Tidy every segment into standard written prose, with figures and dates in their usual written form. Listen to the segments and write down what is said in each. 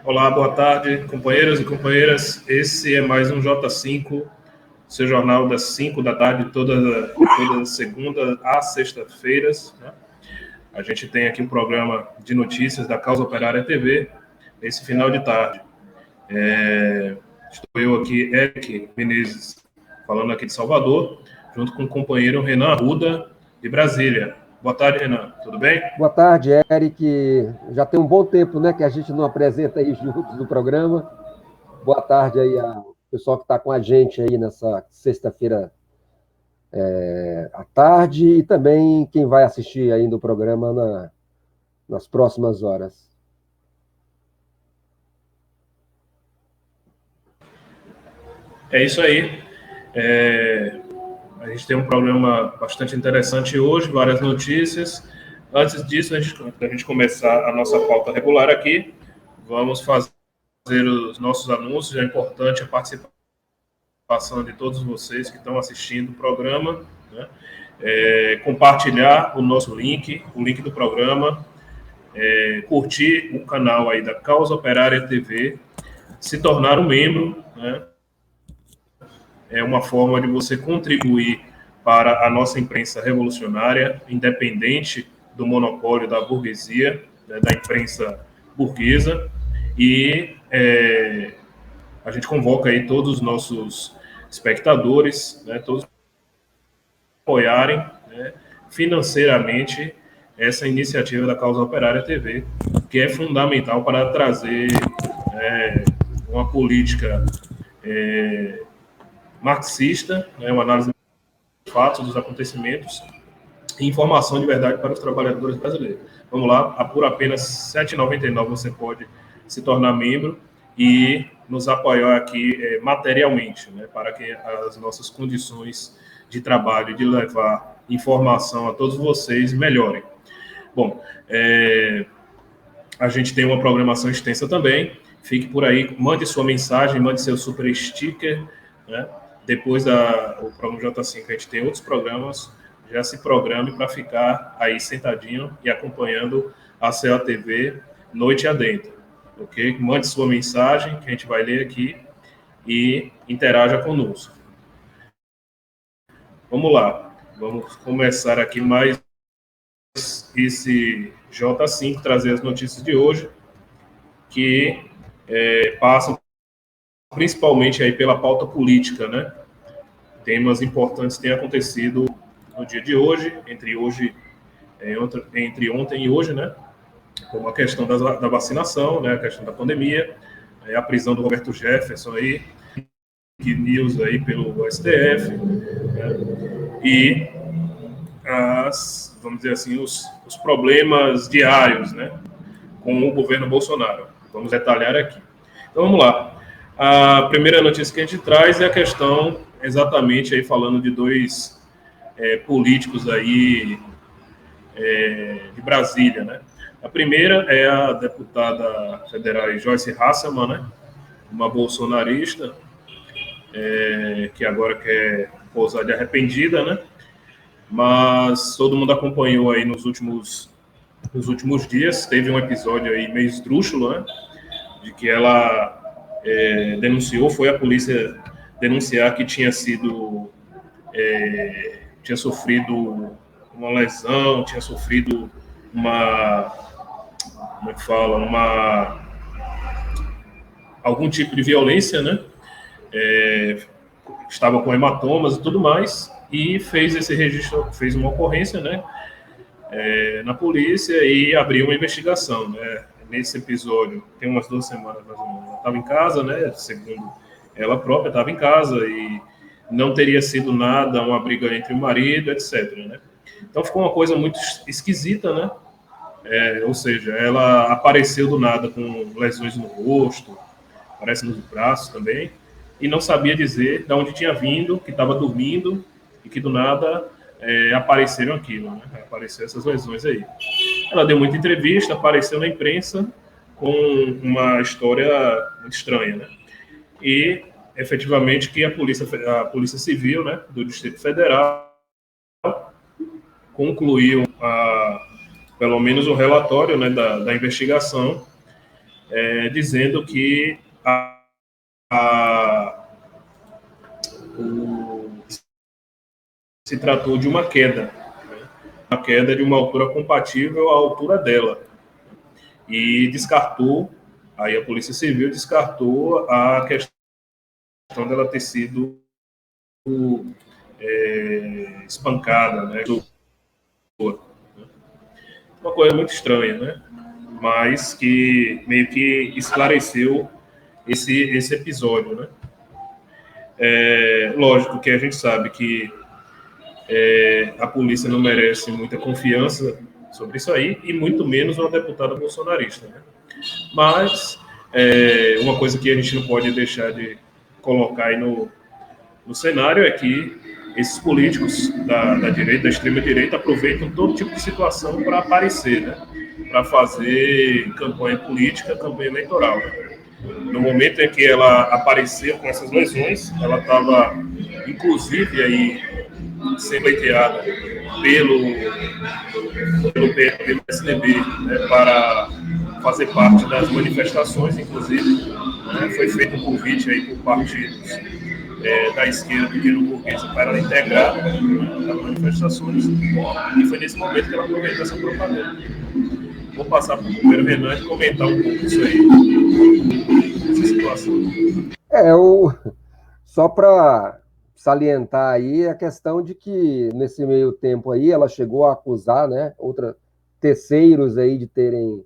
Olá, boa tarde, companheiros e companheiras. Esse é mais um J5, seu jornal das 5 da tarde, toda segunda a sexta-feiras, né? A gente tem aqui um programa de notícias da Causa Operária TV, nesse final de tarde. Estou eu aqui, Eric Menezes, falando aqui de Salvador, junto com o companheiro Renan Arruda, de Brasília. Boa tarde, Renan. Tudo bem? Boa tarde, Eric. Já tem um bom tempo, né, que a gente não apresenta aí juntos no programa. Boa tarde aí ao pessoal que está com a gente aí nessa sexta-feira à tarde e também quem vai assistir ainda o programa nas próximas horas. É isso aí. A gente tem um programa bastante interessante hoje, várias notícias. Antes disso, antes da gente começar a nossa pauta regular aqui, vamos fazer os nossos anúncios. É importante a participação de todos vocês que estão assistindo o programa, né? Compartilhar o nosso link, o link do programa, curtir o canal aí da Causa Operária TV, se tornar um membro, né? É uma forma de você contribuir para a nossa imprensa revolucionária, independente do monopólio da burguesia, né, da imprensa burguesa, e a gente convoca aí todos os nossos espectadores, né, todos apoiarem, né, financeiramente essa iniciativa da Causa Operária TV, que é fundamental para trazer uma política marxista, né, uma análise dos fatos, dos acontecimentos e informação de verdade para os trabalhadores brasileiros. Vamos lá, por apenas R$ 7,99 você pode se tornar membro e nos apoiar aqui materialmente, né, para que as nossas condições de trabalho, de levar informação a todos vocês melhorem. Bom, a gente tem uma programação extensa também. Fique por aí, mande sua mensagem, mande seu super sticker, né? Depois do programa J5, a gente tem outros programas. Já se programe para ficar aí sentadinho e acompanhando a COTV noite adentro, ok? Mande sua mensagem, que a gente vai ler aqui, e interaja conosco. Vamos lá, vamos começar aqui mais esse J5, trazer as notícias de hoje, que passam principalmente aí pela pauta política, né? Temas importantes têm acontecido no dia de hoje, entre ontem e hoje, né? Como a questão da vacinação, né? A questão da pandemia, a prisão do Roberto Jefferson aí, que news aí pelo STF, né? E vamos dizer assim, os problemas diários, né? Com o governo Bolsonaro. Vamos detalhar aqui. Então vamos lá. A primeira notícia que a gente traz é a questão, exatamente aí falando de dois políticos aí de Brasília, né? A primeira é a deputada federal Joyce Hasselmann, né? Uma bolsonarista que agora quer pousar de arrependida, né? Mas todo mundo acompanhou aí nos últimos dias. Teve um episódio aí meio esdrúxulo, né? De que ela denunciou, foi a polícia denunciar que tinha sofrido uma lesão, tinha sofrido algum tipo de violência, né? Estava com hematomas e tudo mais, e fez esse registro, fez uma ocorrência, né? Na polícia e abriu uma investigação, né? Nesse episódio, tem umas 2 semanas mais ou menos, ela estava em casa, né? Segundo ela própria, estava em casa e não teria sido nada uma briga entre o marido, etc, né? Então ficou uma coisa muito esquisita, né? Ou seja, ela apareceu do nada com lesões no rosto, aparece nos braços também, e não sabia dizer de onde tinha vindo, que estava dormindo e que do nada apareceram aquilo, né? Apareceram essas lesões aí. Ela deu muita entrevista, apareceu na imprensa com uma história muito estranha, né? E efetivamente que a polícia Civil, né, do Distrito Federal concluiu pelo menos o relatório, né, da investigação, dizendo que se tratou de uma queda, né? Uma queda de uma altura compatível à altura dela. E descartou, aí a Polícia Civil descartou a questão dela ter sido espancada, né? Uma coisa muito estranha, né? Mas que meio que esclareceu esse episódio, né? Lógico que a gente sabe que a polícia não merece muita confiança sobre isso aí, e muito menos uma deputada bolsonarista, né? Mas uma coisa que a gente não pode deixar de colocar aí no cenário é que esses políticos da direita, da extrema-direita, aproveitam todo tipo de situação para aparecer, né? Para fazer campanha política, campanha eleitoral. No momento em que ela apareceu com essas lesões, ela estava, inclusive, aí, sendo pleiteada pelo PSDB, né, para fazer parte das manifestações, inclusive, né, foi feito um convite aí por partidos da esquerda pequeno-burguesa para ela integrar, né, as manifestações, e foi nesse momento que ela aproveitou essa propaganda. Vou passar para o companheiro Renan e comentar um pouco isso aí, essa situação. Só para salientar aí a questão de que nesse meio tempo aí ela chegou a acusar, né, terceiros aí de terem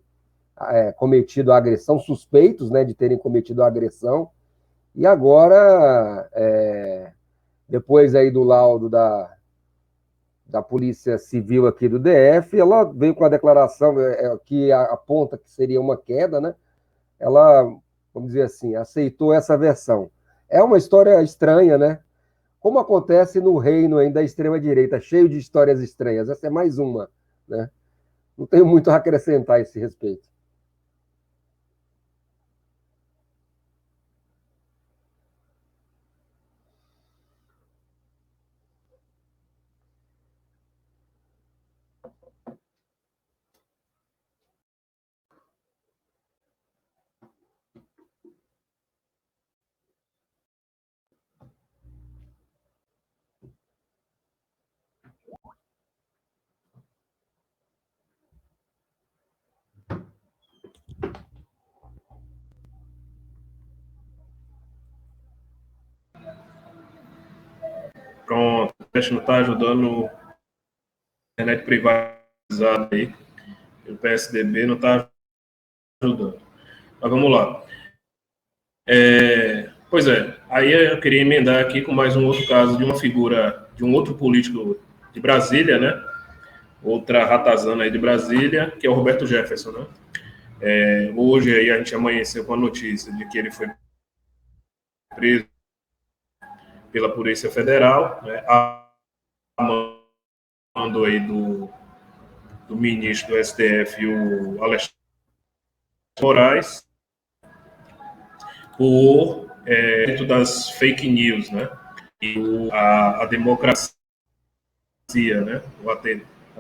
cometido a agressão, suspeitos, né, de terem cometido a agressão, e agora, depois aí do laudo da Polícia Civil aqui do DF, ela veio com a declaração que aponta que seria uma queda, né? Ela, vamos dizer assim, aceitou essa versão. É uma história estranha, né? Como acontece no reino ainda da extrema-direita, cheio de histórias estranhas. Essa é mais uma, né? Não tenho muito a acrescentar a esse respeito. Pronto, a gente não está ajudando a internet privatizada aí, o PSDB não está ajudando. Mas vamos lá. Pois é, aí eu queria emendar aqui com mais um outro caso de uma figura, de um outro político de Brasília, né? Outra ratazana aí de Brasília, que é o Roberto Jefferson, né? Hoje aí a gente amanheceu com a notícia de que ele foi preso pela Polícia Federal, né? A mando aí do ministro do STF, o Alexandre Moraes, por dentro das fake news, né? E a democracia, né? O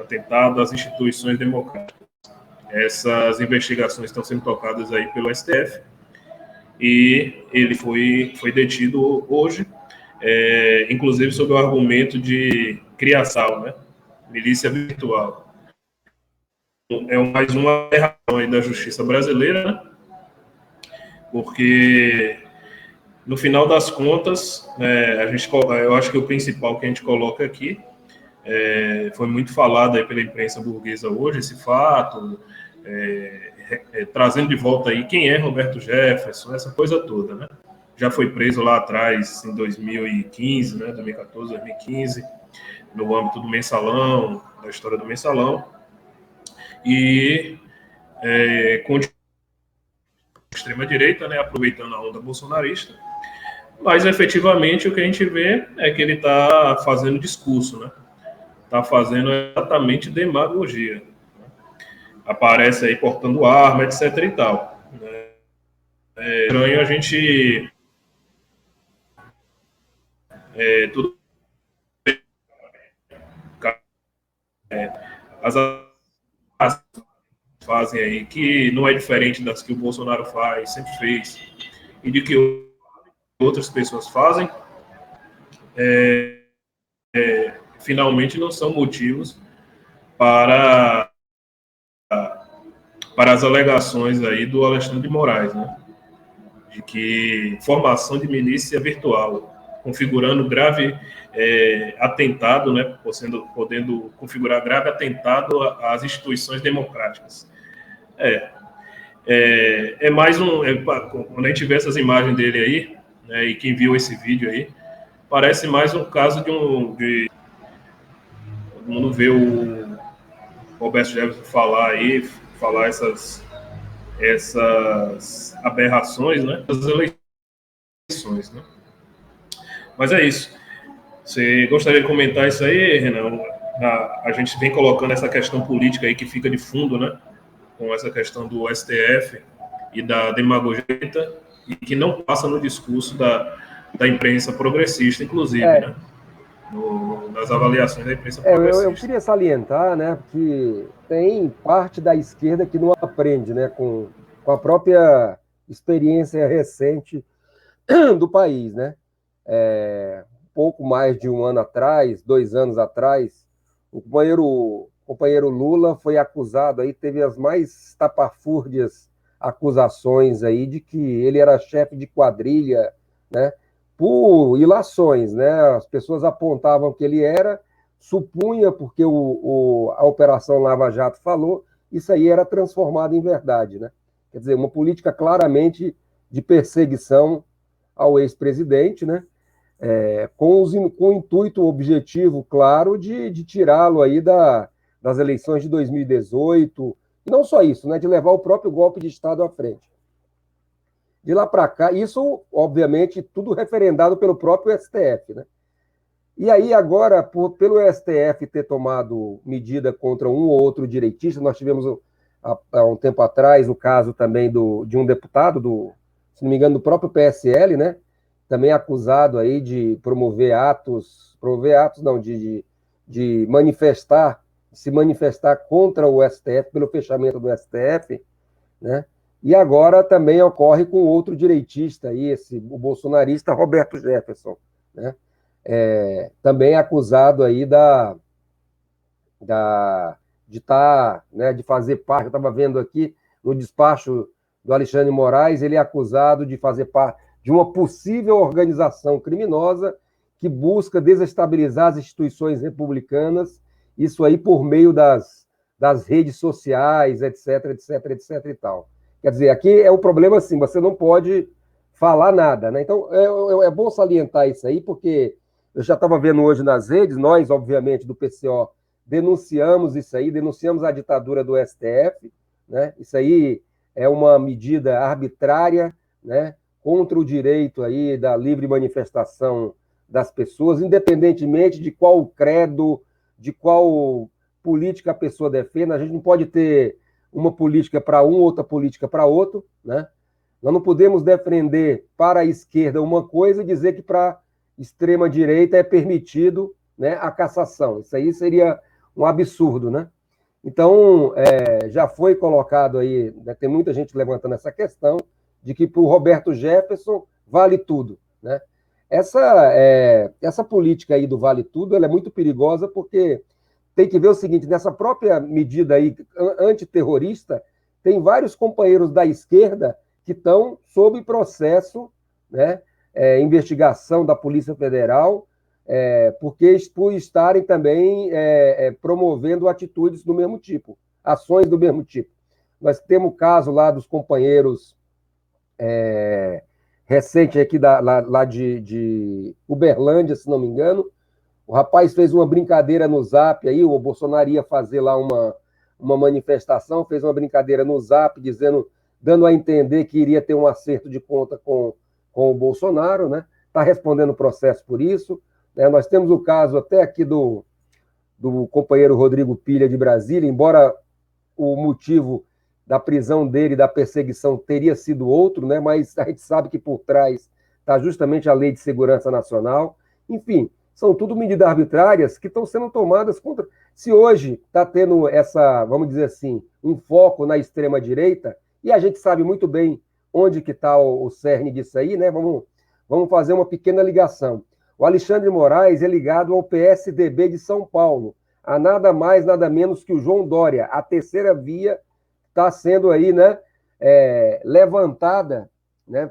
atentado às instituições democráticas. Essas investigações estão sendo tocadas aí pelo STF e ele foi detido hoje, inclusive sob o argumento de criação, né? Milícia virtual. É mais uma aberração aí da justiça brasileira, né? Porque no final das contas, eu acho que o principal que a gente coloca aqui foi muito falado aí pela imprensa burguesa hoje, esse fato, trazendo de volta aí quem é Roberto Jefferson, essa coisa toda, né? Já foi preso lá atrás, em 2015, né, 2014, 2015, no âmbito do Mensalão, da história do Mensalão, e continua extrema-direita, né, aproveitando a onda bolsonarista, mas efetivamente o que a gente vê é que ele está fazendo discurso, né? Está fazendo exatamente demagogia. Aparece aí portando arma, etc e tal. É estranho a gente tudo as fazem aí, que não é diferente das que o Bolsonaro faz, sempre fez, e de que outras pessoas fazem, finalmente não são motivos para, para as alegações aí do Alexandre de Moraes, né? De que formação de milícia virtual, configurando grave atentado, né? Podendo configurar grave atentado às instituições democráticas. É mais um... quando a gente vê essas imagens dele aí, né, e quem viu esse vídeo aí, parece mais um caso todo mundo vê o Roberto Jefferson falar essas aberrações, né, das eleições, né. Mas é isso. Você gostaria de comentar isso aí, Renan? A gente vem colocando essa questão política aí que fica de fundo, né, com essa questão do STF e da demagogia, e que não passa no discurso da imprensa progressista, inclusive, né? Nas avaliações da imprensa progressista. Eu queria salientar, né, que tem parte da esquerda que não aprende, né, com a própria experiência recente do país, né? Pouco mais de um ano atrás, 2 anos atrás, o companheiro Lula foi acusado, aí teve as mais estapafúrdias acusações aí de que ele era chefe de quadrilha, né? Por ilações, né? As pessoas apontavam que ele era, supunha, porque a Operação Lava Jato falou, isso aí era transformado em verdade, né? Quer dizer, uma política claramente de perseguição ao ex-presidente, né? Com o intuito objetivo, claro, de tirá-lo aí das eleições de 2018, e não só isso, né? De levar o próprio golpe de Estado à frente. De lá para cá, isso, obviamente, tudo referendado pelo próprio STF, né? E aí, agora, pelo STF ter tomado medida contra um ou outro direitista, nós tivemos, há um tempo atrás, o caso também de um deputado, se não me engano, do próprio PSL, né? Também acusado aí de se manifestar contra o STF, pelo fechamento do STF, né? E agora também ocorre com outro direitista aí, o bolsonarista Roberto Jefferson, né? Também acusado aí de fazer parte, eu estava vendo aqui no despacho do Alexandre de Moraes, ele é acusado de fazer parte de uma possível organização criminosa que busca desestabilizar as instituições republicanas, isso aí por meio das redes sociais, etc, etc, etc e tal. Quer dizer, aqui é o problema assim, você não pode falar nada, né? Então, é bom salientar isso aí, porque eu já estava vendo hoje nas redes, nós, obviamente, do PCO, denunciamos isso aí, denunciamos a ditadura do STF, né? Isso aí é uma medida arbitrária, né? Contra o direito aí da livre manifestação das pessoas, independentemente de qual credo, de qual política a pessoa defenda. A gente não pode ter uma política para um, outra política para outro, né? Nós não podemos defender para a esquerda uma coisa e dizer que para a extrema-direita é permitido, né, a cassação. Isso aí seria um absurdo, né? Então, já foi colocado aí, né, tem muita gente levantando essa questão, de que para o Roberto Jefferson vale tudo, né? Essa política aí do vale tudo, ela é muito perigosa, porque tem que ver o seguinte, nessa própria medida aí antiterrorista, tem vários companheiros da esquerda que estão sob processo, né, investigação da Polícia Federal, por estarem também promovendo atitudes do mesmo tipo, ações do mesmo tipo. Nós temos o caso lá dos companheiros recente aqui lá de Uberlândia, se não me engano. O rapaz fez uma brincadeira no Zap aí, o Bolsonaro ia fazer lá uma manifestação, fez uma brincadeira no Zap, dando a entender que iria ter um acerto de conta com o Bolsonaro, né? Está respondendo o processo por isso, né? Nós temos o caso até aqui do companheiro Rodrigo Pilha, de Brasília, embora o motivo da prisão dele, da perseguição, teria sido outro, né? Mas a gente sabe que por trás está justamente a Lei de Segurança Nacional. Enfim, são tudo medidas arbitrárias que estão sendo tomadas contra... Se hoje está tendo essa, vamos dizer assim, um foco na extrema-direita, e a gente sabe muito bem onde que está o cerne disso aí, né? Vamos fazer uma pequena ligação. O Alexandre Moraes é ligado ao PSDB de São Paulo, a nada mais, nada menos que o João Dória. A terceira via está sendo aí, né, levantada, né,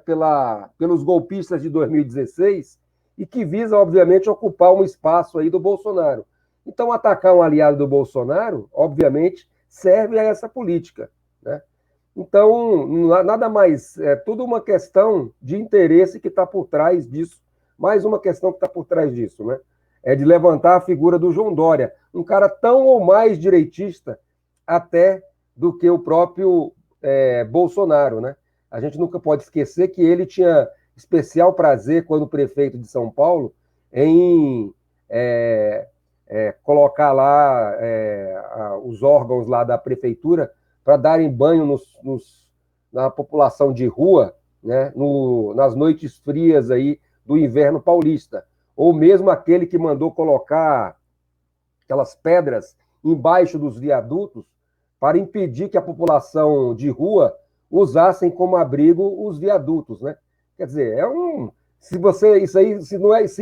pelos golpistas de 2016 e que visa, obviamente, ocupar um espaço aí do Bolsonaro. Então, atacar um aliado do Bolsonaro, obviamente, serve a essa política, né? Então, nada mais, é tudo uma questão de interesse que está por trás disso, mais uma questão que está por trás disso, né? É de levantar a figura do João Dória, um cara tão ou mais direitista até do que o próprio Bolsonaro, né? A gente nunca pode esquecer que ele tinha especial prazer, quando prefeito de São Paulo, em colocar lá os órgãos lá da prefeitura para darem banho na população de rua, né, nas noites frias aí do inverno paulista. Ou mesmo aquele que mandou colocar aquelas pedras embaixo dos viadutos para impedir que a população de rua usassem como abrigo os viadutos, né? Quer dizer, se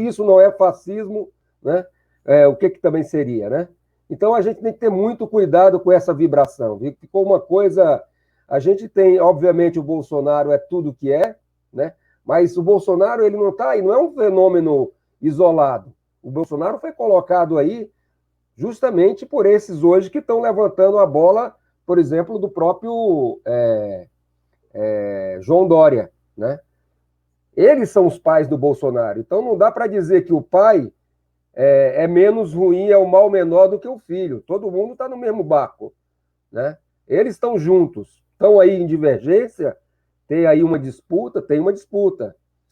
isso não é fascismo, né? O que também seria, né? Então a gente tem que ter muito cuidado com essa vibração. Ficou uma coisa, a gente tem, obviamente, o Bolsonaro é tudo que é, né? Mas o Bolsonaro ele não está aí, não é um fenômeno isolado. O Bolsonaro foi colocado aí justamente por esses hoje que estão levantando a bola, por exemplo, do próprio João Dória, né? Eles são os pais do Bolsonaro. Então não dá para dizer que o pai é menos ruim, é o mal menor do que o filho. Todo mundo está no mesmo barco, né? Eles estão juntos, estão aí em divergência, tem aí uma disputa,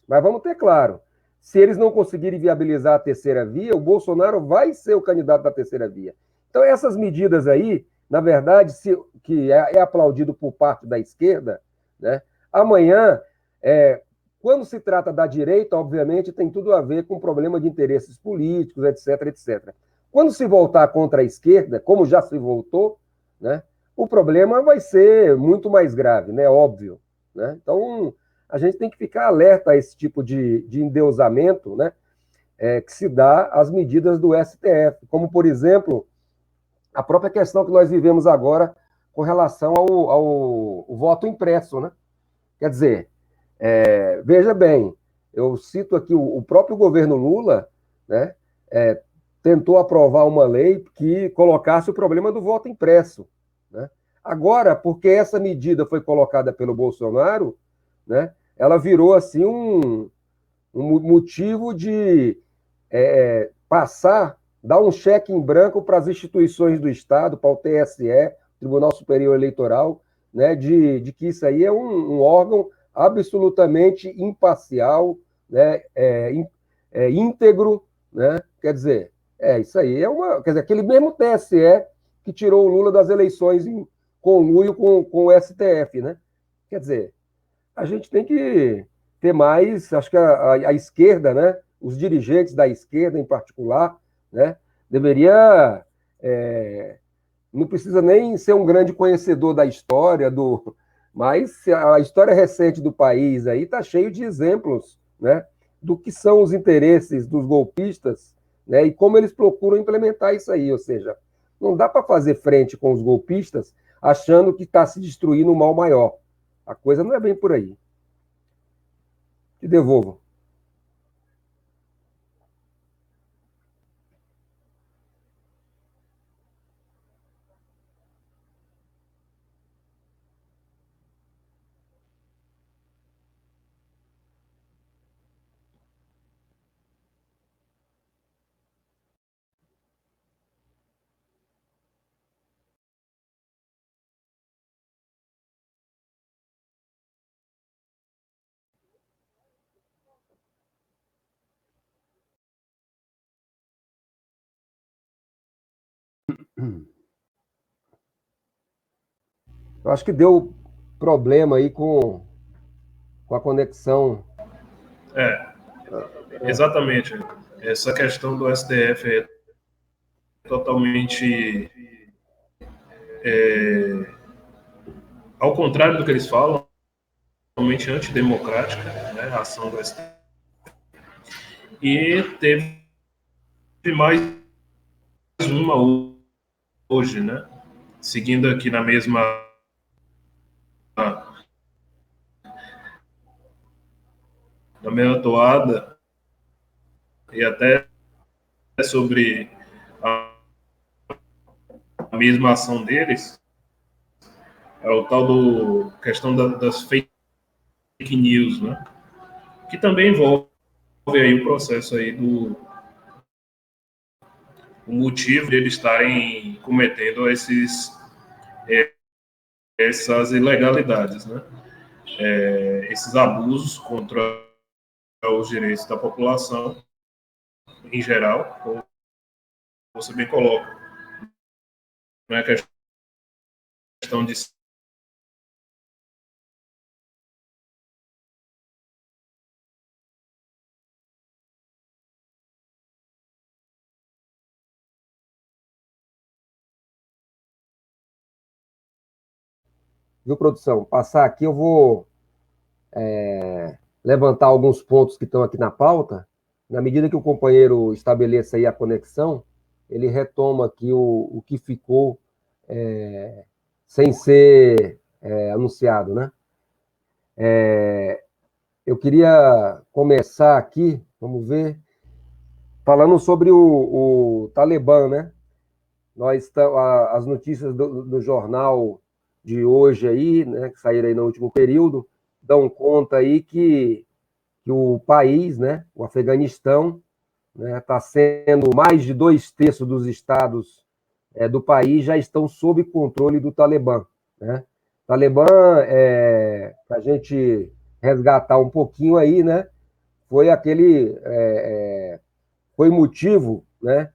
Mas vamos ter claro, se eles não conseguirem viabilizar a terceira via, o Bolsonaro vai ser o candidato da terceira via. Então essas medidas aí, na verdade, que é aplaudido por parte da esquerda, né? Amanhã, quando se trata da direita, obviamente, tem tudo a ver com problema de interesses políticos, etc, etc. Quando se voltar contra a esquerda, como já se voltou, né, o problema vai ser muito mais grave, né? Óbvio, né? Então, a gente tem que ficar alerta a esse tipo de endeusamento, né, que se dá às medidas do STF, como, por exemplo, a própria questão que nós vivemos agora com relação ao voto impresso, né? Quer dizer, veja bem, eu cito aqui o próprio governo Lula, né, tentou aprovar uma lei que colocasse o problema do voto impresso, né? Agora, porque essa medida foi colocada pelo Bolsonaro, né, ela virou assim um motivo de dar um cheque em branco para as instituições do Estado, para o TSE, Tribunal Superior Eleitoral, né, de que isso aí é um órgão absolutamente imparcial, né, íntegro, né? Quer dizer, isso aí quer dizer, aquele mesmo TSE que tirou o Lula das eleições em conluio com o STF, né? Quer dizer, a gente tem que ter mais, acho que a esquerda, né? Os dirigentes da esquerda em particular, né? Deveria, não precisa nem ser um grande conhecedor da história, mas a história recente do país aí está cheio de exemplos, né, do que são os interesses dos golpistas, né, e como eles procuram implementar isso aí. Ou seja, não dá para fazer frente com os golpistas achando que está se destruindo um mal maior. A coisa não é bem por aí. Te devolvo. Eu acho que deu problema aí com a conexão. Exatamente. essa questão do STF é totalmente ao contrário do que eles falam, totalmente antidemocrática, né, a ação do STF. E teve mais uma hoje, né? Seguindo aqui na mesma toada, e até sobre a mesma ação deles, é o tal do questão das fake news, né? Que também envolve aí o processo aí do o motivo de eles estarem cometendo essas ilegalidades, né? Esses abusos contra os direitos da população em geral, como você bem coloca, não é questão de Viu, produção? Passar aqui, eu vou levantar alguns pontos que estão aqui na pauta. Na medida que o companheiro estabeleça aí a conexão, ele retoma aqui o que ficou sem ser anunciado, né? Eu queria começar aqui, vamos ver, falando sobre o Talibã, né? As notícias do jornal de hoje aí, né, que saíram aí no último período, dão conta aí que o país, né, o Afeganistão, né, está sendo mais de 2/3 dos estados do país já estão sob controle do Talibã, né? Talibã, para a gente resgatar um pouquinho aí, né, foi foi motivo, né,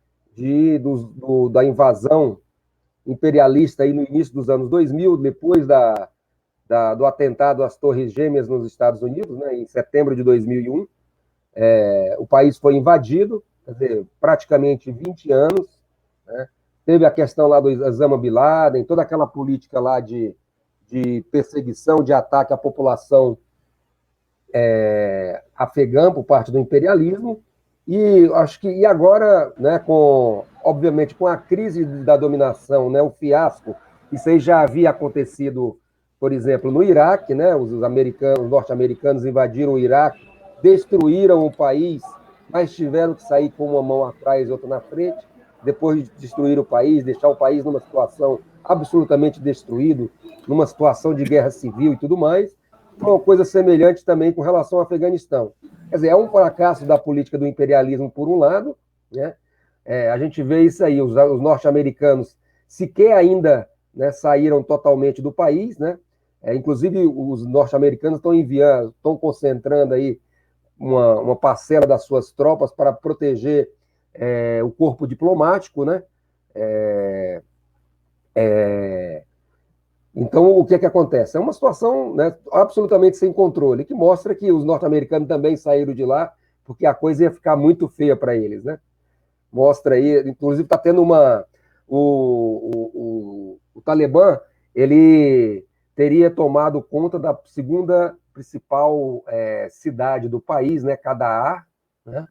da invasão imperialista aí no início dos anos 2000, depois do atentado às Torres Gêmeas nos Estados Unidos, né, em setembro de 2001. O país foi invadido, quer dizer, praticamente 20 anos, né? Teve a questão lá do Osama Bin Laden, toda aquela política lá de perseguição, de ataque à população afegã por parte do imperialismo. E acho que agora, né, obviamente, com a crise da dominação, né, o fiasco, isso aí já havia acontecido, por exemplo, no Iraque, né, os norte-americanos invadiram o Iraque, destruíram o país, mas tiveram que sair com uma mão atrás e outra na frente, depois de destruir o país, deixar o país numa situação absolutamente destruído, numa situação de guerra civil e tudo mais. Uma coisa semelhante também com relação ao Afeganistão. Quer dizer, é um fracasso da política do imperialismo, por um lado, né? A gente vê isso aí, os norte-americanos sequer ainda, né, saíram totalmente do país, né? Inclusive, os norte-americanos estão concentrando aí uma parcela das suas tropas para proteger o corpo diplomático, né? Então, o que é que acontece? É uma situação, né, absolutamente sem controle, que mostra que os norte-americanos também saíram de lá, porque a coisa ia ficar muito feia para eles, né? Mostra aí, inclusive está tendo o Talibã, ele teria tomado conta da segunda principal cidade do país, né, Kandahar, né?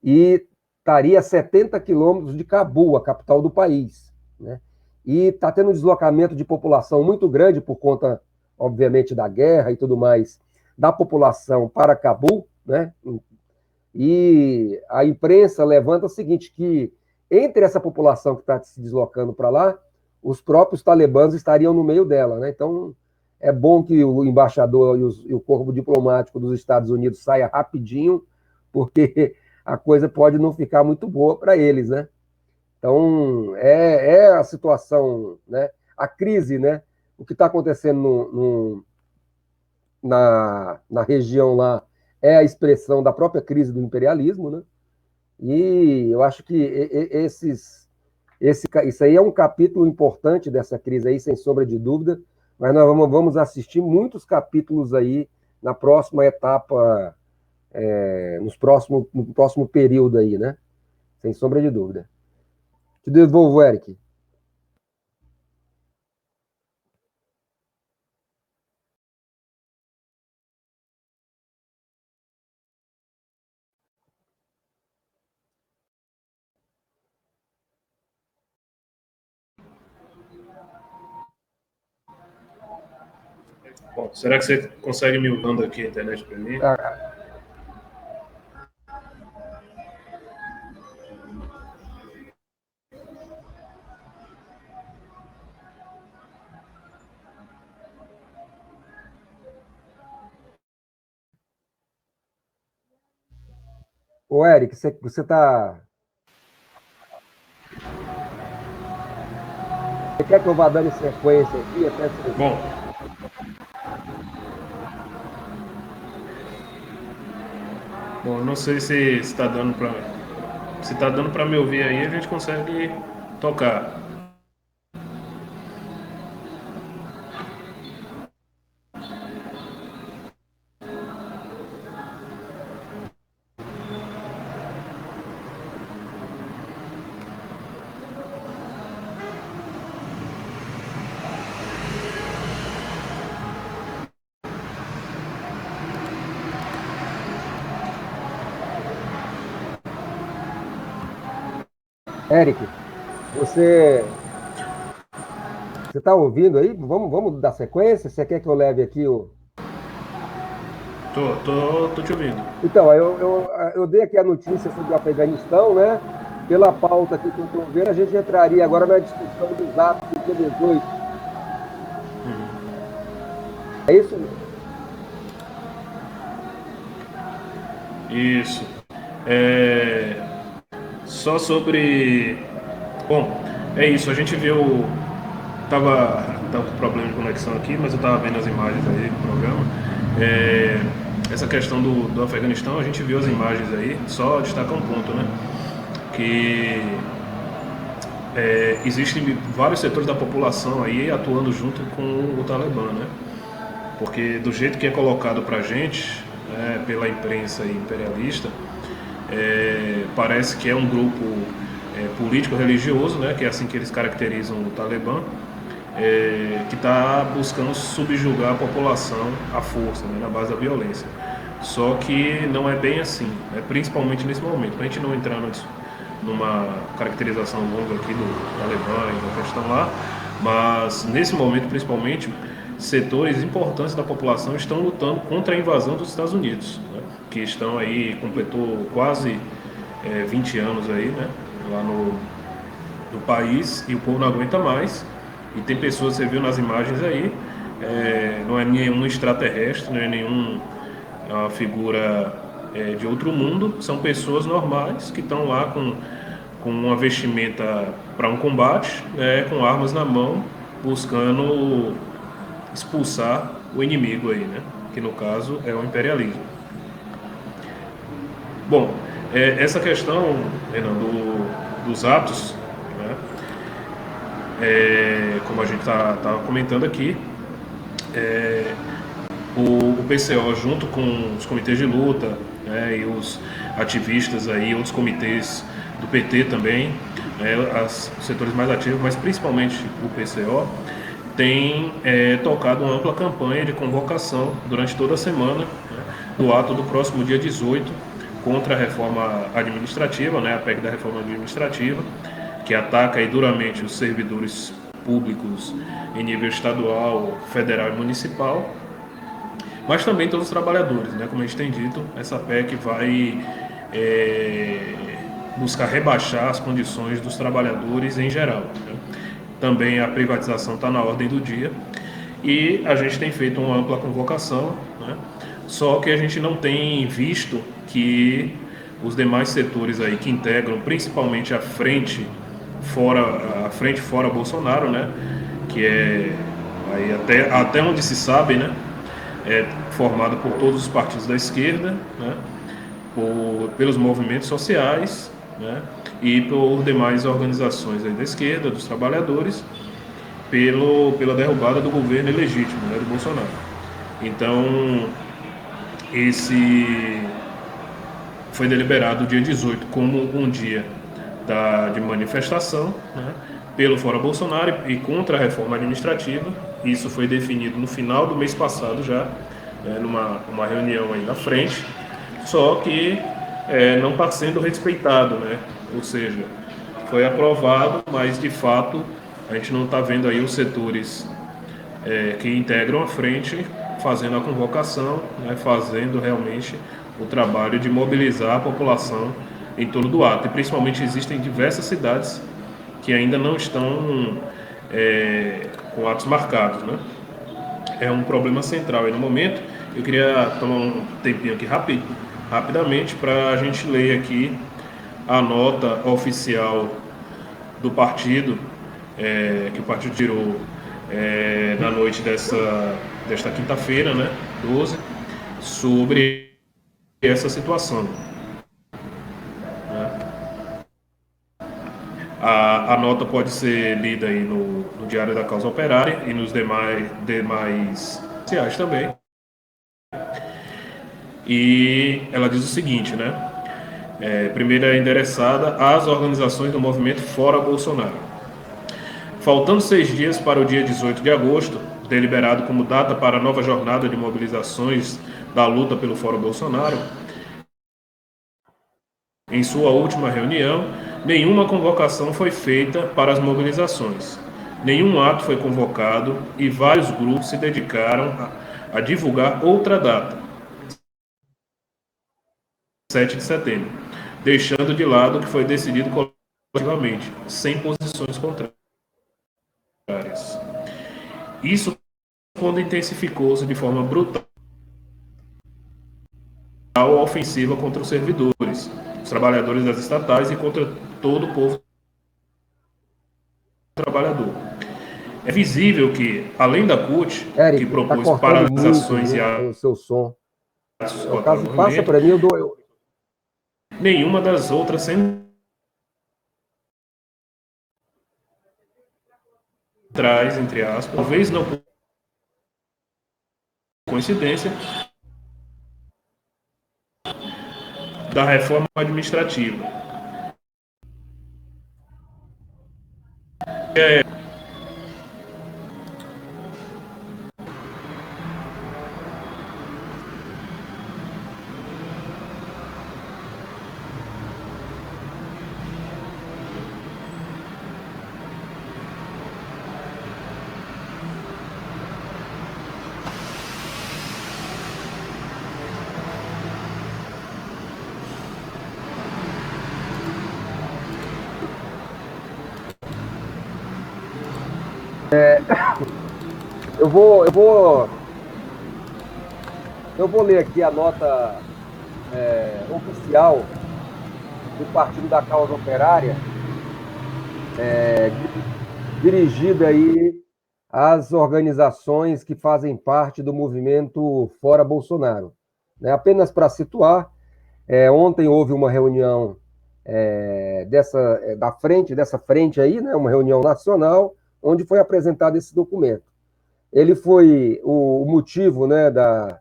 E estaria a 70 quilômetros de Cabul, a capital do país, né? E está tendo um deslocamento de população muito grande por conta, obviamente, da guerra e tudo mais, da população para Cabul, né? E a imprensa levanta o seguinte, que entre essa população que está se deslocando para lá, os próprios talibãs estariam no meio dela, né? Então, é bom que o embaixador e o corpo diplomático dos Estados Unidos saia rapidinho, porque a coisa pode não ficar muito boa para eles, né? Então, é a situação, né? A crise, né? O que está acontecendo na região lá é a expressão da própria crise do imperialismo, né? E eu acho que isso aí é um capítulo importante dessa crise aí, sem sombra de dúvida, mas nós vamos assistir muitos capítulos aí na próxima etapa no próximo período aí, né? Sem sombra de dúvida. Te devolvo, Eric. Bom, será que você consegue me usando aqui a internet para mim? Ô, Eric, você tá. Você quer que eu vá dando sequência aqui até você. Bom, não sei se está dando para. Se está dando para me ouvir aí, a gente consegue tocar. Eric, você está ouvindo aí? Vamos dar sequência? Você quer que eu leve aqui o. Tô te ouvindo. Então, eu dei aqui a notícia sobre o Afeganistão, né? Pela pauta aqui que eu estou vendo, a gente entraria agora na discussão dos atos do dia 18. É isso? Isso. Só sobre. Bom, é isso. A gente viu. Tava com problema de conexão aqui, mas eu tava vendo as imagens aí do programa. Essa questão do Afeganistão, a gente viu as imagens aí, só destacar um ponto, né? Que existem vários setores da população aí atuando junto com o Talibã, né? Porque do jeito que é colocado pra gente, pela imprensa imperialista, parece que é um grupo político-religioso, né? Que é assim que eles caracterizam o Talibã, que está buscando subjugar a população à força, né, na base da violência. Só que não é bem assim, né, principalmente nesse momento. Para a gente não entrar numa caracterização longa aqui do Talibã e da questão lá, mas nesse momento, principalmente, setores importantes da população estão lutando contra a invasão dos Estados Unidos, né, que estão aí, completou quase 20 anos aí, né, lá no país, e o povo não aguenta mais. E tem pessoas, você viu nas imagens aí, não é nenhum extraterrestre, não é nenhuma figura de outro mundo, são pessoas normais que estão lá com uma vestimenta para um combate, com armas na mão, buscando expulsar o inimigo aí, né? Que no caso é o imperialismo. Bom, essa questão, Renan, dos atos, né? Como a gente está comentando aqui, o PCO, junto com os comitês de luta, né, e os ativistas aí, outros comitês do PT também, os setores mais ativos, mas principalmente o PCO, tem tocado uma ampla campanha de convocação durante toda a semana, né, do ato do próximo dia 18 contra a reforma administrativa, né, a PEC da reforma administrativa, que ataca aí duramente os servidores públicos em nível estadual, federal e municipal, mas também todos os trabalhadores, né? Como a gente tem dito, essa PEC vai buscar rebaixar as condições dos trabalhadores em geral, né? Também a privatização está na ordem do dia e a gente tem feito uma ampla convocação, né? Só que a gente não tem visto que os demais setores aí que integram, principalmente a frente fora Bolsonaro, né? Que é aí até onde se sabe, né? Formada por todos os partidos da esquerda, né? Pelos movimentos sociais, né? E por demais organizações aí da esquerda, dos trabalhadores, pela derrubada do governo ilegítimo, né, do Bolsonaro. Então, foi deliberado o dia 18 como um dia de manifestação, né, pelo Fora Bolsonaro e contra a reforma administrativa. Isso foi definido no final do mês passado já, numa reunião aí na frente, só que não está sendo respeitado, né? Ou seja, foi aprovado, mas de fato a gente não está vendo aí os setores que integram a frente fazendo a convocação, né, fazendo realmente o trabalho de mobilizar a população em torno do ato. E principalmente existem diversas cidades que ainda não estão com atos marcados, né? É um problema central aí no momento. Eu queria tomar um tempinho aqui rapidamente para a gente ler aqui a nota oficial do partido, que o partido tirou na noite desta quinta-feira, né, 12, sobre essa situação. Né? A nota pode ser lida aí no Diário da Causa Operária e nos demais sociais também. E ela diz o seguinte, né? Primeiro é endereçada às organizações do movimento Fora Bolsonaro. Faltando 6 dias para o dia 18 de agosto, deliberado como data para a nova jornada de mobilizações da luta pelo Fora Bolsonaro, em sua última reunião, nenhuma convocação foi feita para as mobilizações. Nenhum ato foi convocado e vários grupos se dedicaram a divulgar outra data, 7 de setembro, deixando de lado o que foi decidido coletivamente, sem posições contrárias. Isso quando intensificou-se de forma brutal a ofensiva contra os servidores, os trabalhadores das estatais e contra todo o povo trabalhador. É visível que, além da CUT, Eric, que propôs tá paralisações muito, e o seu som. atos No contra o caso, passa movimento, para mim, nenhuma das outras centrais, entre aspas, talvez não por coincidência, da reforma administrativa. Eu vou ler aqui a nota oficial do Partido da Causa Operária, dirigida aí às organizações que fazem parte do movimento Fora Bolsonaro. Apenas para situar, ontem houve uma reunião dessa frente aí, né, uma reunião nacional, onde foi apresentado esse documento. Ele foi o motivo, né, da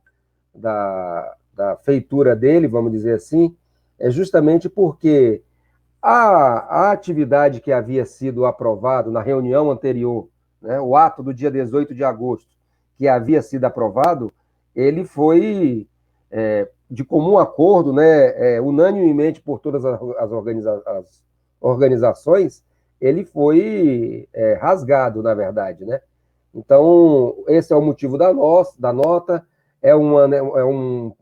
feitura dele, vamos dizer assim, é justamente porque a atividade que havia sido aprovado na reunião anterior, né, o ato do dia 18 de agosto, que havia sido aprovado, ele foi de comum acordo, né, unanimemente por todas as organizações, ele foi rasgado, na verdade, né? Então, esse é o motivo da nota, um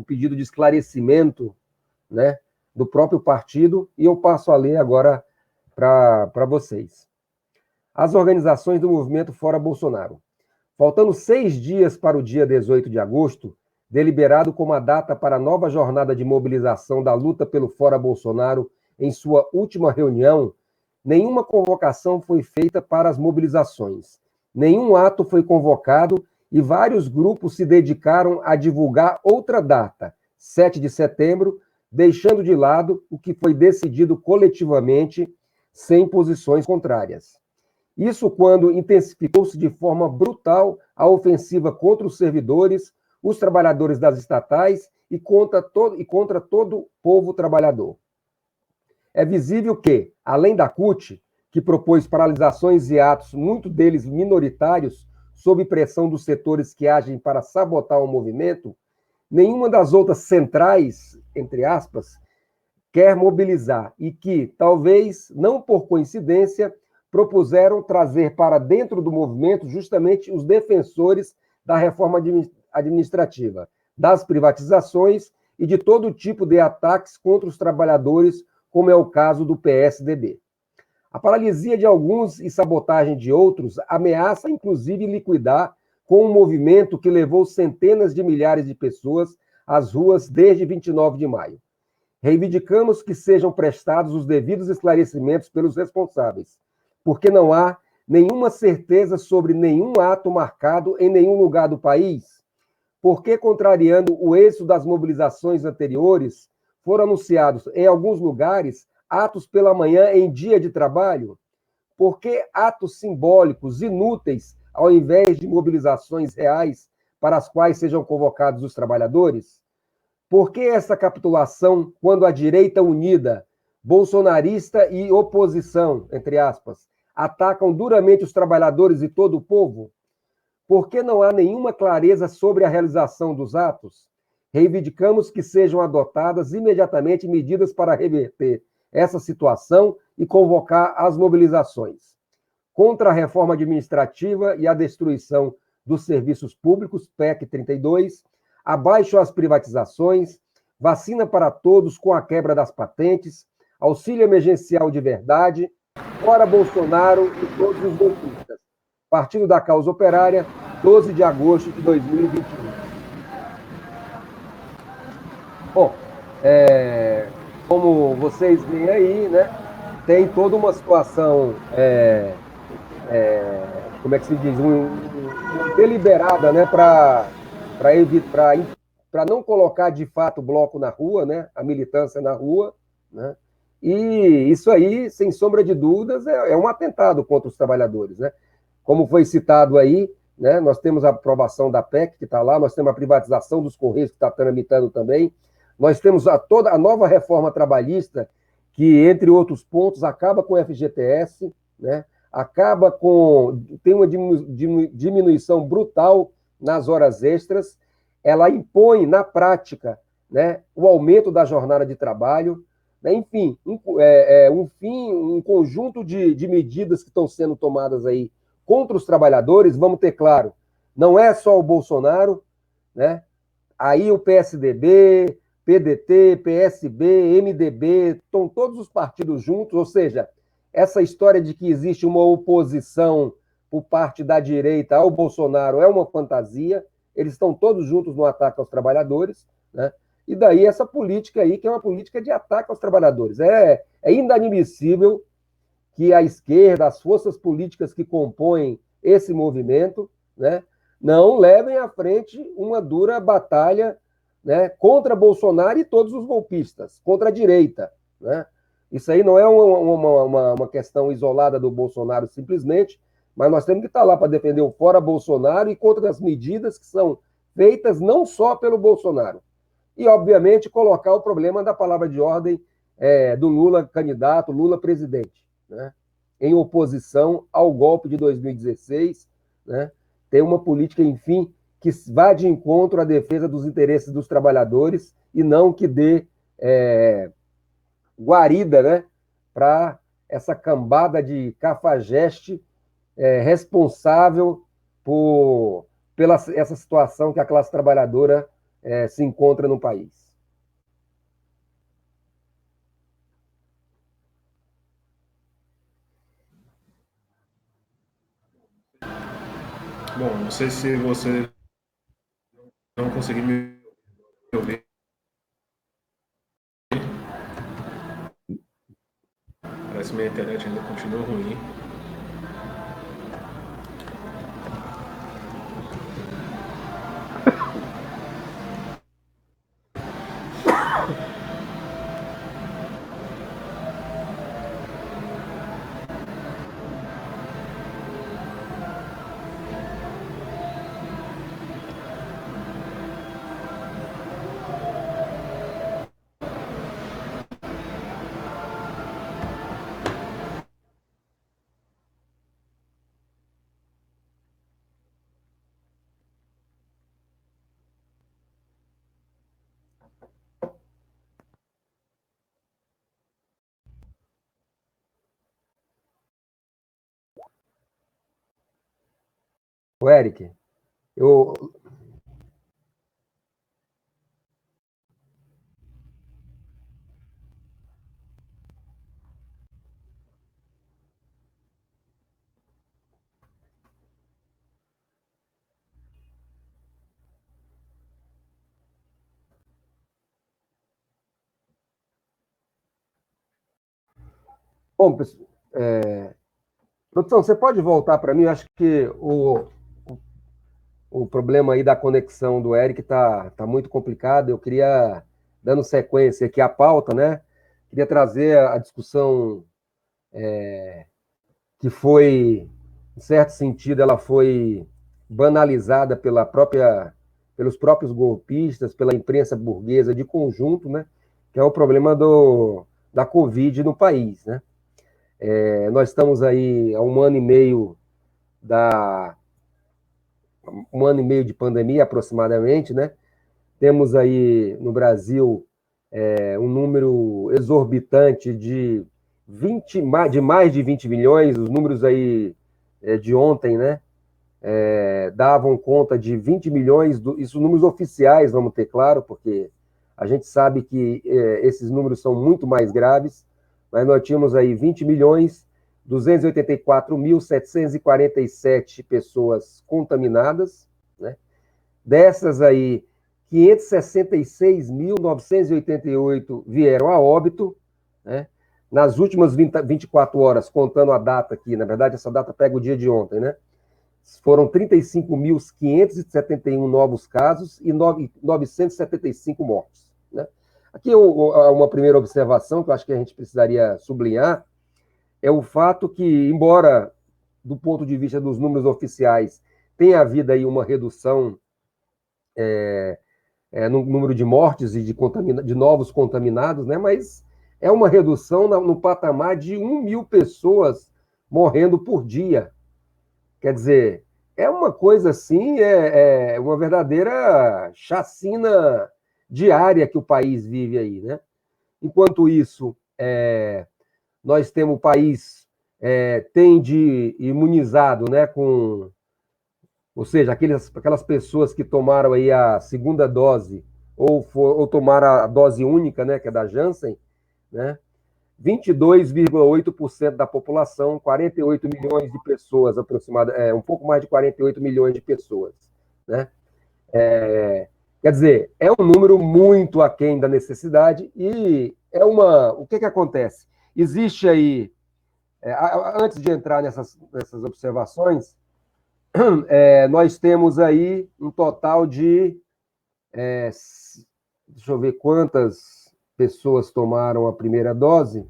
pedido de esclarecimento, né, do próprio partido, e eu passo a ler agora para vocês. As organizações do movimento Fora Bolsonaro. Faltando 6 dias para o dia 18 de agosto, deliberado como a data para a nova jornada de mobilização da luta pelo Fora Bolsonaro em sua última reunião, nenhuma convocação foi feita para as mobilizações. Nenhum ato foi convocado e vários grupos se dedicaram a divulgar outra data, 7 de setembro, deixando de lado o que foi decidido coletivamente, sem posições contrárias. Isso quando intensificou-se de forma brutal a ofensiva contra os servidores, os trabalhadores das estatais e contra todo o povo trabalhador. É visível que, além da CUT, que propôs paralisações e atos, muitos deles minoritários, sob pressão dos setores que agem para sabotar o movimento, nenhuma das outras centrais, entre aspas, quer mobilizar e que, talvez, não por coincidência, propuseram trazer para dentro do movimento justamente os defensores da reforma administrativa, das privatizações e de todo tipo de ataques contra os trabalhadores, como é o caso do PSDB. A paralisia de alguns e sabotagem de outros ameaça, inclusive, liquidar com um movimento que levou centenas de milhares de pessoas às ruas desde 29 de maio. Reivindicamos que sejam prestados os devidos esclarecimentos pelos responsáveis, porque não há nenhuma certeza sobre nenhum ato marcado em nenhum lugar do país, porque, contrariando o êxito das mobilizações anteriores, foram anunciados em alguns lugares atos pela manhã em dia de trabalho, porque atos simbólicos inúteis ao invés de mobilizações reais para as quais sejam convocados os trabalhadores? Por que essa capitulação quando a direita unida, bolsonarista e oposição, entre aspas, atacam duramente os trabalhadores e todo o povo? Por que não há nenhuma clareza sobre a realização dos atos? Reivindicamos que sejam adotadas imediatamente medidas para reverter essa situação e convocar as mobilizações contra a reforma administrativa e a destruição dos serviços públicos, PEC 32, abaixo as privatizações, vacina para todos com a quebra das patentes, auxílio emergencial de verdade, fora Bolsonaro e todos os golpistas. Partido da Causa Operária, 12 de agosto de 2021. Bom, como vocês veem aí, né, tem toda uma situação, como é que se diz, deliberada, né, para não colocar de fato o bloco na rua, né, a militância na rua, né, e isso aí, sem sombra de dúvidas, é um atentado contra os trabalhadores, né? Como foi citado aí, né, nós temos a aprovação da PEC, que está lá, nós temos a privatização dos Correios, que está tramitando também, nós temos toda a nova reforma trabalhista, que, entre outros pontos, acaba com o FGTS, né, tem uma diminuição brutal nas horas extras, ela impõe, na prática, né, o aumento da jornada de trabalho, né, enfim, um conjunto de medidas que estão sendo tomadas aí contra os trabalhadores. Vamos ter claro, não é só o Bolsonaro, né? Aí o PSDB, PDT, PSB, MDB, estão todos os partidos juntos, ou seja, essa história de que existe uma oposição por parte da direita ao Bolsonaro é uma fantasia, eles estão todos juntos no ataque aos trabalhadores, né? E daí essa política aí, que é uma política de ataque aos trabalhadores. É inadmissível que a esquerda, as forças políticas que compõem esse movimento, né, não levem à frente uma dura batalha, né, contra Bolsonaro e todos os golpistas, contra a direita, né? Isso aí não é uma questão isolada do Bolsonaro simplesmente, mas nós temos que estar lá para defender o fora Bolsonaro e contra as medidas que são feitas não só pelo Bolsonaro. E, obviamente, colocar o problema da palavra de ordem do Lula candidato, Lula presidente, né, em oposição ao golpe de 2016, né, tem uma política, enfim, que vá de encontro à defesa dos interesses dos trabalhadores e não que dê guarida, né, para essa cambada de cafajeste responsável pela essa situação que a classe trabalhadora se encontra no país. Bom, não sei se você não conseguiu me ouvir. Parece que minha internet ainda continua ruim. O Eric, eu... Bom, produção, você pode voltar para mim? Eu acho que o problema aí da conexão do Eric tá muito complicado. Eu queria, dando sequência aqui à pauta, né? Queria trazer a discussão que foi, em certo sentido, ela foi banalizada pelos próprios golpistas, pela imprensa burguesa de conjunto, né? Que é o problema da Covid no país, né? Nós estamos aí há um ano e meio de pandemia, aproximadamente, né? Temos aí no Brasil um número exorbitante de mais de 20 milhões, os números aí de ontem, né? Davam conta de 20 milhões, isso números oficiais, vamos ter claro, porque a gente sabe que esses números são muito mais graves, mas nós tínhamos aí 20 milhões, 284.747 pessoas contaminadas, né? Dessas aí, 566.988 vieram a óbito, né? Nas últimas 24 horas, contando a data aqui, na verdade, essa data pega o dia de ontem, né? Foram 35.571 novos casos e 975 mortes, né? Aqui uma primeira observação que eu acho que a gente precisaria sublinhar é o fato que, embora do ponto de vista dos números oficiais tenha havido aí uma redução no número de mortes e de novos contaminados, né? Mas é uma redução no patamar de 1.000 pessoas morrendo por dia. Quer dizer, é uma coisa assim, uma verdadeira chacina diária que o país vive aí, né? Enquanto isso, nós temos o país tem de imunizado, né, ou seja, aquelas pessoas que tomaram aí a segunda dose ou tomaram a dose única, né, que é da Janssen, né? 22,8% da população, 48 milhões de pessoas aproximadamente, um pouco mais de 48 milhões de pessoas, né? Quer dizer, é um número muito aquém da necessidade e o que acontece? Existe aí, antes de entrar nessas observações, nós temos aí um total de, deixa eu ver quantas pessoas tomaram a primeira dose,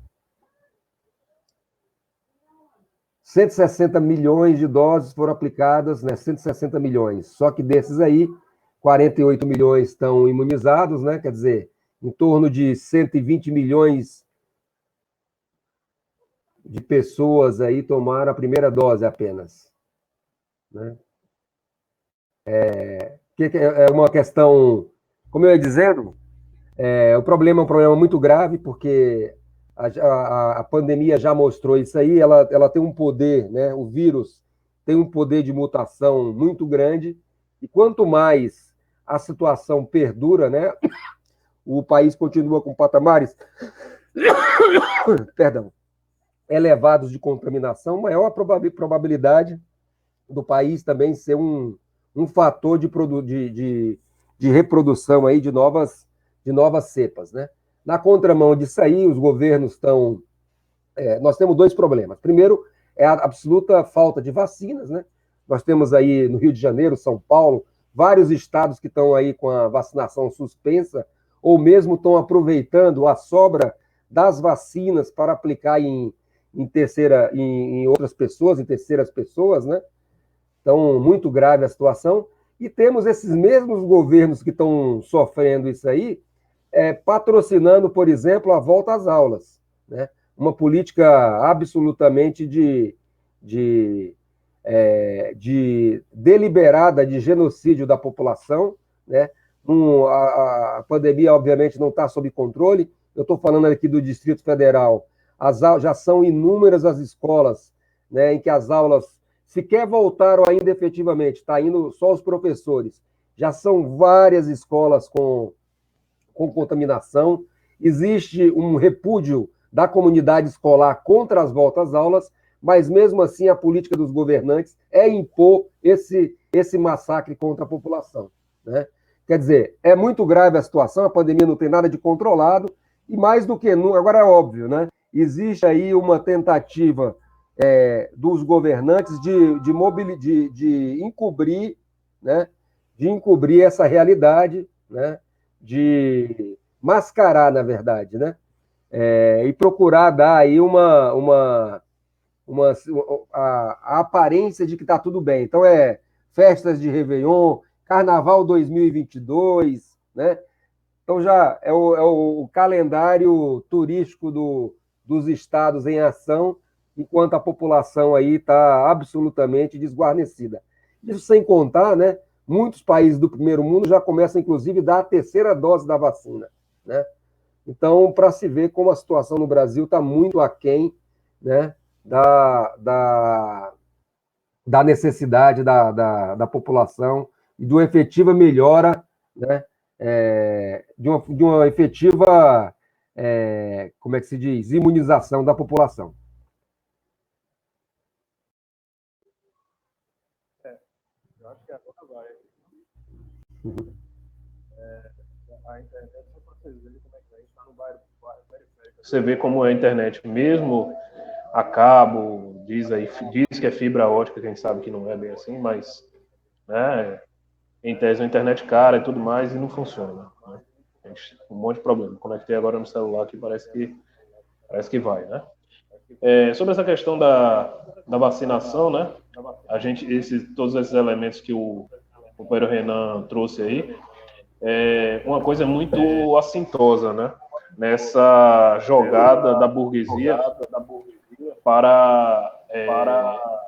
160 milhões de doses foram aplicadas, né? 160 milhões. Só que desses aí, 48 milhões estão imunizados, né? Quer dizer, em torno de 120 milhões de pessoas aí tomaram a primeira dose apenas, né? É uma questão, como eu ia dizendo, o problema é um problema muito grave, porque a pandemia já mostrou isso aí, ela tem um poder, né? O vírus tem um poder de mutação muito grande, e quanto mais a situação perdura, né? O país continua com patamares perdão, elevados de contaminação, maior a probabilidade do país também ser um fator de reprodução aí de novas cepas, né? Na contramão disso aí, os governos estão... nós temos dois problemas. Primeiro, é a absoluta falta de vacinas, né? Nós temos aí no Rio de Janeiro, São Paulo, vários estados que estão aí com a vacinação suspensa, ou mesmo estão aproveitando a sobra das vacinas para aplicar em outras pessoas, em terceiras pessoas, né? Então, muito grave a situação. E temos esses mesmos governos que estão sofrendo isso aí, patrocinando, por exemplo, a volta às aulas, né? Uma política absolutamente de deliberada de genocídio da população, né? A pandemia, obviamente, não está sob controle. Eu estou falando aqui do Distrito Federal. Já são inúmeras as escolas, né, em que as aulas Se quer voltar ou ainda efetivamente, está indo só os professores. Já são várias escolas com contaminação. Existe um repúdio da comunidade escolar contra as voltas às aulas, mas mesmo assim a política dos governantes é impor esse massacre contra a população, né? Quer dizer, é muito grave a situação, a pandemia não tem nada de controlado, e mais do que nunca, agora é óbvio, né? Existe aí uma tentativa dos governantes de encobrir, né? De encobrir essa realidade, né? De mascarar, na verdade, né? E procurar dar aí a aparência de que está tudo bem. Então, festas de Réveillon, Carnaval 2022, né? Então, já é o calendário turístico dos estados em ação, enquanto a população aí está absolutamente desguarnecida. Isso sem contar, né? Muitos países do primeiro mundo já começam, inclusive, a dar a terceira dose da vacina, né? Então, para se ver como a situação no Brasil está muito aquém, né, da necessidade da população e de uma efetiva melhora, né, de uma efetiva, como é que se diz, imunização da população. Eu acho que agora vai. A internet, só para vocês verem como é que a gente está no bairro periférico. Você vê como é a internet, mesmo a cabo, diz que é fibra ótica, quem sabe que não é bem assim, mas, né, em tese a internet cara e tudo mais, e não funciona, né? Um monte de problema. Conectei agora no celular que parece que vai, né? Sobre essa questão da vacinação, né? Todos esses elementos que o companheiro Renan trouxe aí, uma coisa muito assintosa, né? Nessa jogada da burguesia para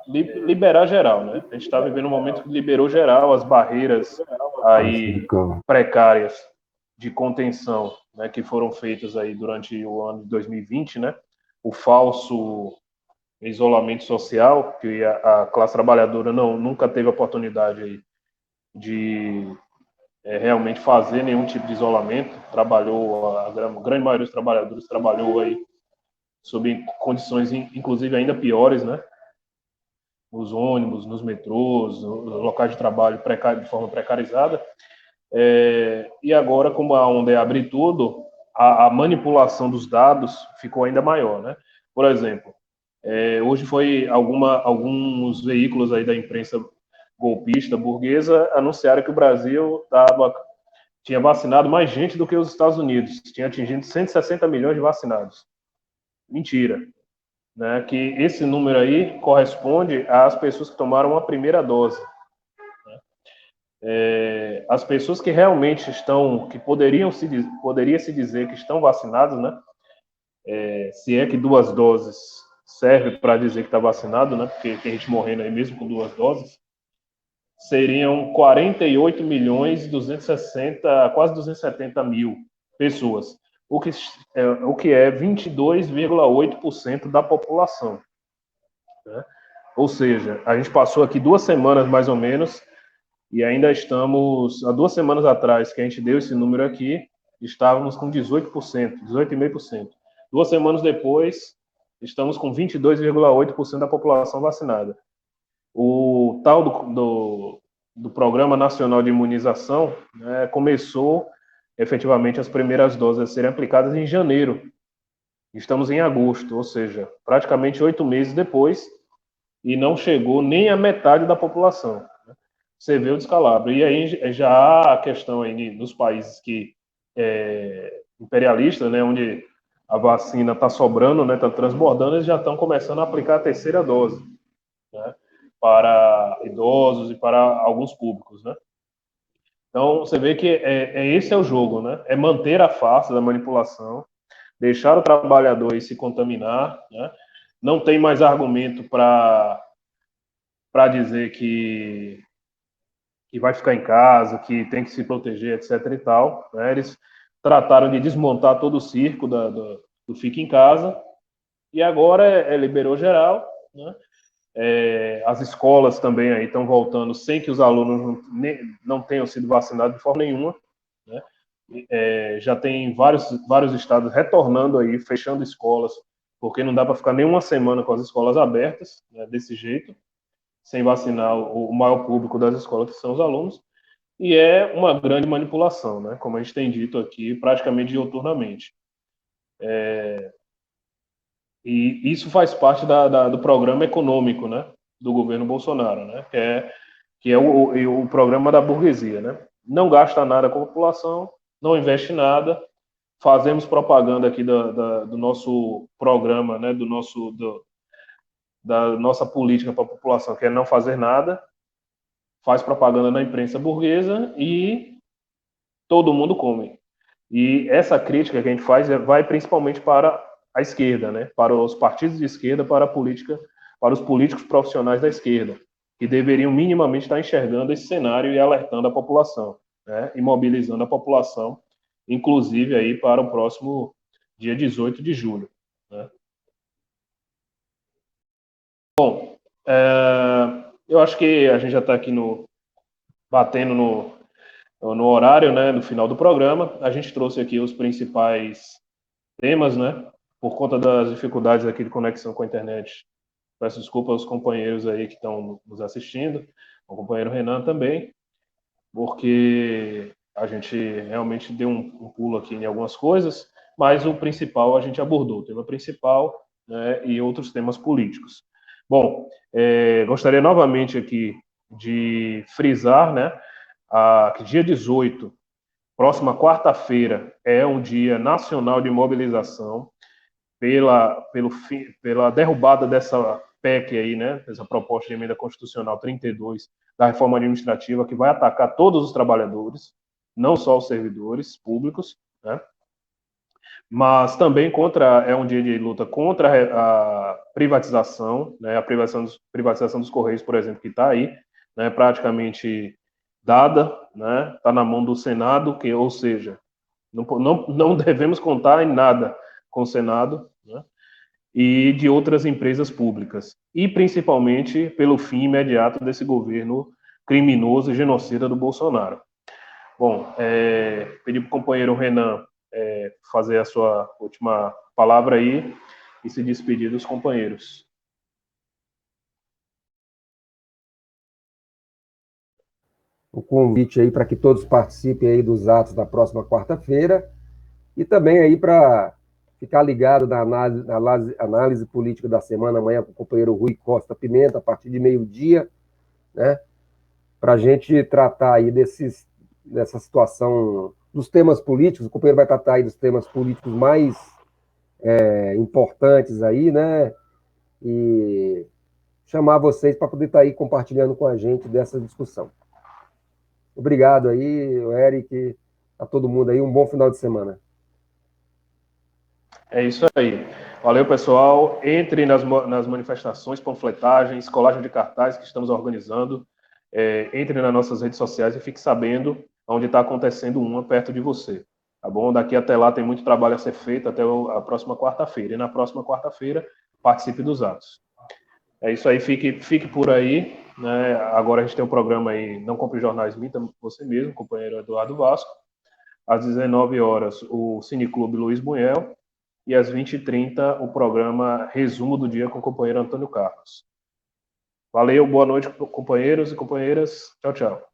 liberar geral, né? A gente está vivendo um momento que liberou geral as barreiras aí precárias de contenção, né, que foram feitas aí durante o ano de 2020, né? O falso isolamento social, que a classe trabalhadora nunca teve oportunidade aí de realmente fazer nenhum tipo de isolamento. A grande maioria dos trabalhadores trabalhou aí sob condições, inclusive, ainda piores, né? Nos ônibus, nos metrôs, nos locais de trabalho de forma precarizada. E agora, como a onda é abrir tudo, a manipulação dos dados ficou ainda maior, né? Por exemplo, hoje foi alguns veículos aí da imprensa golpista, burguesa, anunciaram que o Brasil tinha vacinado mais gente do que os Estados Unidos, tinha atingido 160 milhões de vacinados. Mentira, né? Que esse número aí corresponde às pessoas que tomaram a primeira dose. As pessoas que realmente que poderia se dizer que estão vacinadas, né? Se é que 2 doses serve para dizer que está vacinado, né? Porque tem gente morrendo aí mesmo com 2 doses, seriam 48 milhões 260, quase 270 mil pessoas, o que é 22,8% da população, né? Ou seja, a gente passou aqui 2 semanas mais ou menos e ainda estamos, há 2 semanas atrás que a gente deu esse número aqui, estávamos com 18%, 18,5%. 2 semanas depois, estamos com 22,8% da população vacinada. O tal do Programa Nacional de Imunização, né, começou efetivamente as primeiras doses a serem aplicadas em janeiro. Estamos em agosto, ou seja, praticamente 8 meses depois, e não chegou nem a metade da população. Você vê o descalabro. E aí já há a questão aí nos países imperialistas, né, onde a vacina está sobrando, né, está transbordando, eles já estão começando a aplicar a terceira dose, né, para idosos e para alguns públicos, né? Então, você vê que esse é o jogo, né? É manter a farsa da manipulação, deixar o trabalhador se contaminar, né? Não tem mais argumento para dizer que vai ficar em casa, que tem que se proteger, etc. e tal, né? Eles trataram de desmontar todo o circo do fique em casa, e agora liberou geral, né? As escolas também aí estão voltando sem que os alunos não tenham sido vacinados de forma nenhuma, né? Já tem vários estados retornando aí, fechando escolas, porque não dá para ficar nem uma semana com as escolas abertas, né, desse jeito, sem vacinar o maior público das escolas, que são os alunos, e é uma grande manipulação, né, como a gente tem dito aqui, praticamente diuturnamente. E isso faz parte do programa econômico, né, do governo Bolsonaro, né, que é o programa da burguesia, né? Não gasta nada com a população, não investe nada, fazemos propaganda aqui do nosso programa, né, da nossa política para a população, que é não fazer nada, faz propaganda na imprensa burguesa e todo mundo come. E essa crítica que a gente faz vai principalmente para a esquerda, né, para os partidos de esquerda, para a política, para os políticos profissionais da esquerda, que deveriam minimamente estar enxergando esse cenário e alertando a população, né, e mobilizando a população, inclusive aí para o próximo dia 18 de julho. Né. Bom, eu acho que a gente já está aqui batendo no horário, né, no final do programa. A gente trouxe aqui os principais temas, né, por conta das dificuldades aqui de conexão com a internet. Peço desculpa aos companheiros aí que estão nos assistindo, o companheiro Renan também, porque a gente realmente deu um pulo aqui em algumas coisas, mas o principal a gente abordou, o tema principal, né, e outros temas políticos. Bom, gostaria novamente aqui de frisar, né, que dia 18, próxima quarta-feira, é um dia nacional de mobilização pela derrubada dessa PEC aí, né, essa proposta de emenda constitucional 32 da reforma administrativa, que vai atacar todos os trabalhadores, não só os servidores públicos, né, mas também é um dia de luta contra a privatização, né, a privatização dos Correios, por exemplo, que está aí, né, praticamente dada, né, está na mão do Senado, ou seja, não devemos contar em nada com o Senado, né, e de outras empresas públicas, e principalmente pelo fim imediato desse governo criminoso e genocida do Bolsonaro. Bom, pedir para o companheiro Renan fazer a sua última palavra aí e se despedir dos companheiros. O convite aí para que todos participem aí dos atos da próxima quarta-feira e também aí para ficar ligado na análise política da semana amanhã com o companheiro Rui Costa Pimenta, a partir de meio-dia, né? Para a gente tratar aí dessa situação dos temas políticos. O companheiro vai tratar aí dos temas políticos mais importantes aí, né? E chamar vocês para poder estar aí compartilhando com a gente dessa discussão. Obrigado aí, Eric, a todo mundo aí. Um bom final de semana. É isso aí. Valeu, pessoal. Entre nas manifestações, panfletagens, colagem de cartazes que estamos organizando. Entre nas nossas redes sociais e fique sabendo onde está acontecendo uma perto de você. Tá bom? Daqui até lá tem muito trabalho a ser feito até a próxima quarta-feira. E na próxima quarta-feira, participe dos atos. É isso aí, fique por aí. Né? Agora a gente tem um programa aí, Não Compre Jornais, Minta Você Mesmo, companheiro Eduardo Vasco. Às 19 horas, o Cineclube Luiz Buñuel. E às 20h30, o programa Resumo do Dia com o companheiro Antônio Carlos. Valeu, boa noite, companheiros e companheiras. Tchau, tchau.